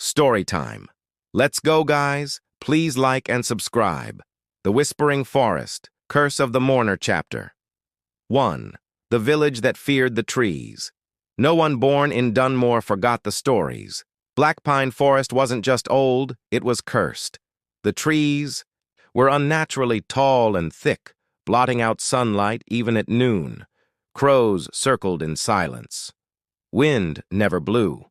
Story time. Let's go, guys. Please like and subscribe. The Whispering Forest, Curse of the Mourner Chapter. 1. The Village That Feared the Trees. No one born in Dunmore forgot the stories. Black Pine Forest wasn't just old, it was cursed. The trees were unnaturally tall and thick, blotting out sunlight even at noon. Crows circled in silence. Wind never blew.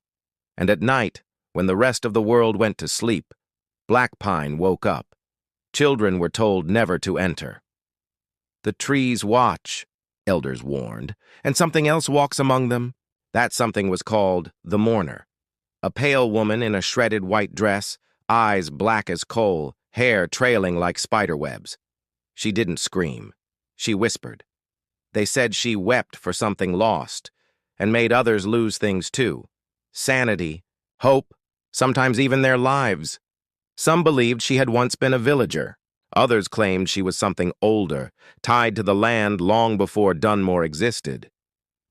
And at night, when the rest of the world went to sleep, Black Pine woke up. Children were told never to enter. The trees watch, elders warned, and something else walks among them. That something was called the mourner. A pale woman in a shredded white dress, eyes black as coal, hair trailing like spiderwebs. She didn't scream. She whispered. They said she wept for something lost, and made others lose things too. Sanity, hope, sometimes even their lives. Some believed she had once been a villager. Others claimed she was something older, tied to the land long before Dunmore existed.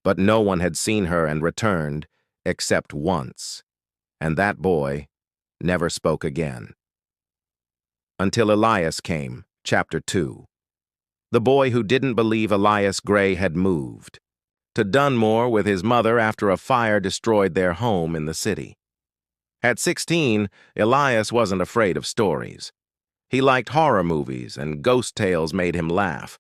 But no one had seen her and returned, except once. And that boy never spoke again. Until Elias came, Chapter 2. The boy who didn't believe Elias Gray had moved to Dunmore with his mother after a fire destroyed their home in the city. At 16, Elias wasn't afraid of stories. He liked horror movies, and ghost tales made him laugh.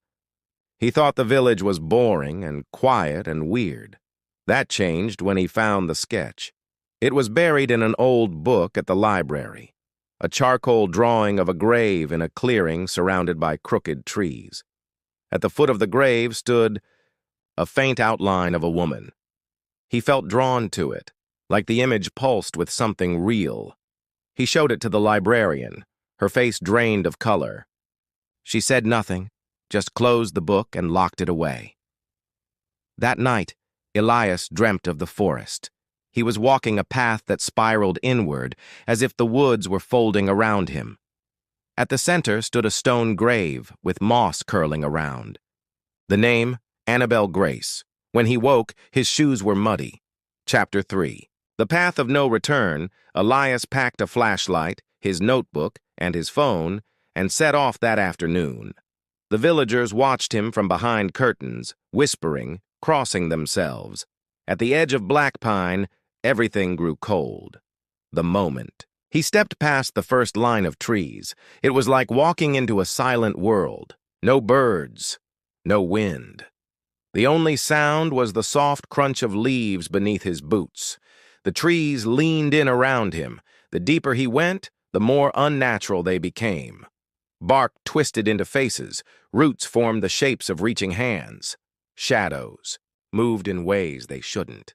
He thought the village was boring and quiet and weird. That changed when he found the sketch. It was buried in an old book at the library, a charcoal drawing of a grave in a clearing surrounded by crooked trees. At the foot of the grave stood a faint outline of a woman. He felt drawn to it, like the image pulsed with something real. He showed it to the librarian, her face drained of color. She said nothing, just closed the book and locked it away. That night, Elias dreamt of the forest. He was walking a path that spiraled inward, as if the woods were folding around him. At the center stood a stone grave with moss curling around. The name, Annabelle Grace. When he woke, his shoes were muddy. Chapter 3. The path of no return, Elias packed a flashlight, his notebook, and his phone, and set off that afternoon. The villagers watched him from behind curtains, whispering, crossing themselves. At the edge of Black Pine, everything grew cold. The moment. He stepped past the first line of trees. It was like walking into a silent world. No birds, no wind. The only sound was the soft crunch of leaves beneath his boots. The trees leaned in around him. The deeper he went, the more unnatural they became. Bark twisted into faces. Roots formed the shapes of reaching hands. Shadows moved in ways they shouldn't.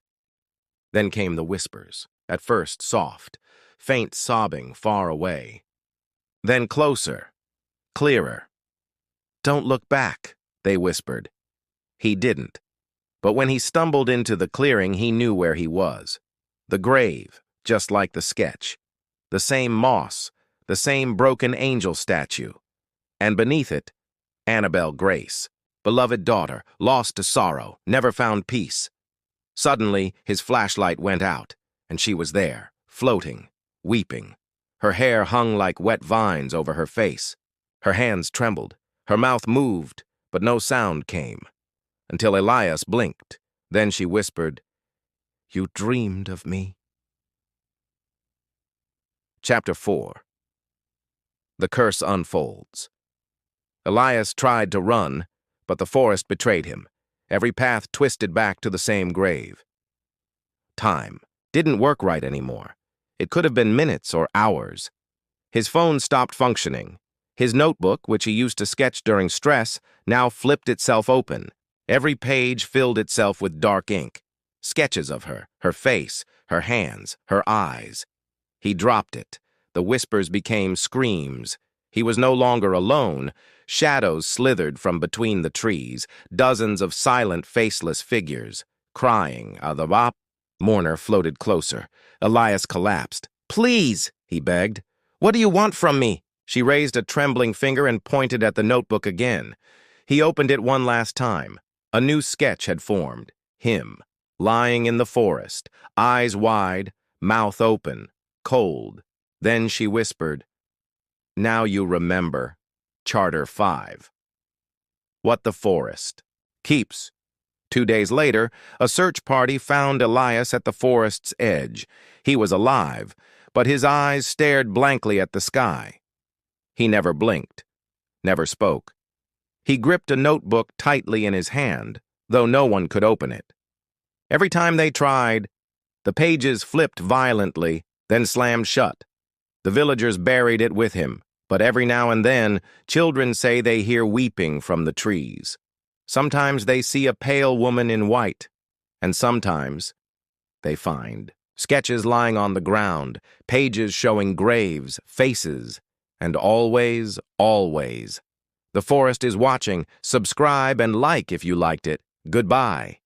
Then came the whispers, at first soft, faint sobbing far away. Then closer, clearer. "Don't look back," they whispered. He didn't. But when he stumbled into the clearing, he knew where he was. The grave, just like the sketch. The same moss, the same broken angel statue. And beneath it, Annabelle Grace, beloved daughter, lost to sorrow, never found peace. Suddenly, his flashlight went out, and she was there, floating, weeping. Her hair hung like wet vines over her face. Her hands trembled. Her mouth moved, but no sound came. Until Elias blinked. Then she whispered, "You dreamed of me." Chapter 4. The curse unfolds. Elias tried to run, but the forest betrayed him. Every path twisted back to the same grave. Time didn't work right anymore. It could have been minutes or hours. His phone stopped functioning. His notebook, which he used to sketch during stress, now flipped itself open. Every page filled itself with dark ink. Sketches of her, her face, her hands, her eyes. He dropped it. The whispers became screams. He was no longer alone. Shadows slithered from between the trees, dozens of silent, faceless figures. Crying, "Adabap." Mourner floated closer. Elias collapsed. "Please," he begged. "What do you want from me?" She raised a trembling finger and pointed at the notebook again. He opened it one last time. A new sketch had formed. Him, lying in the forest, eyes wide, mouth open, cold. Then she whispered, "Now you remember. Charter 5. What the forest keeps." 2 days later, a search party found Elias at the forest's edge. He was alive, but his eyes stared blankly at the sky. He never blinked, never spoke. He gripped a notebook tightly in his hand, though no one could open it. Every time they tried, the pages flipped violently, then slammed shut. The villagers buried it with him, but every now and then, children say they hear weeping from the trees. Sometimes they see a pale woman in white, and sometimes they find sketches lying on the ground, pages showing graves, faces, and always, always. The forest is watching. Subscribe and like if you liked it. Goodbye.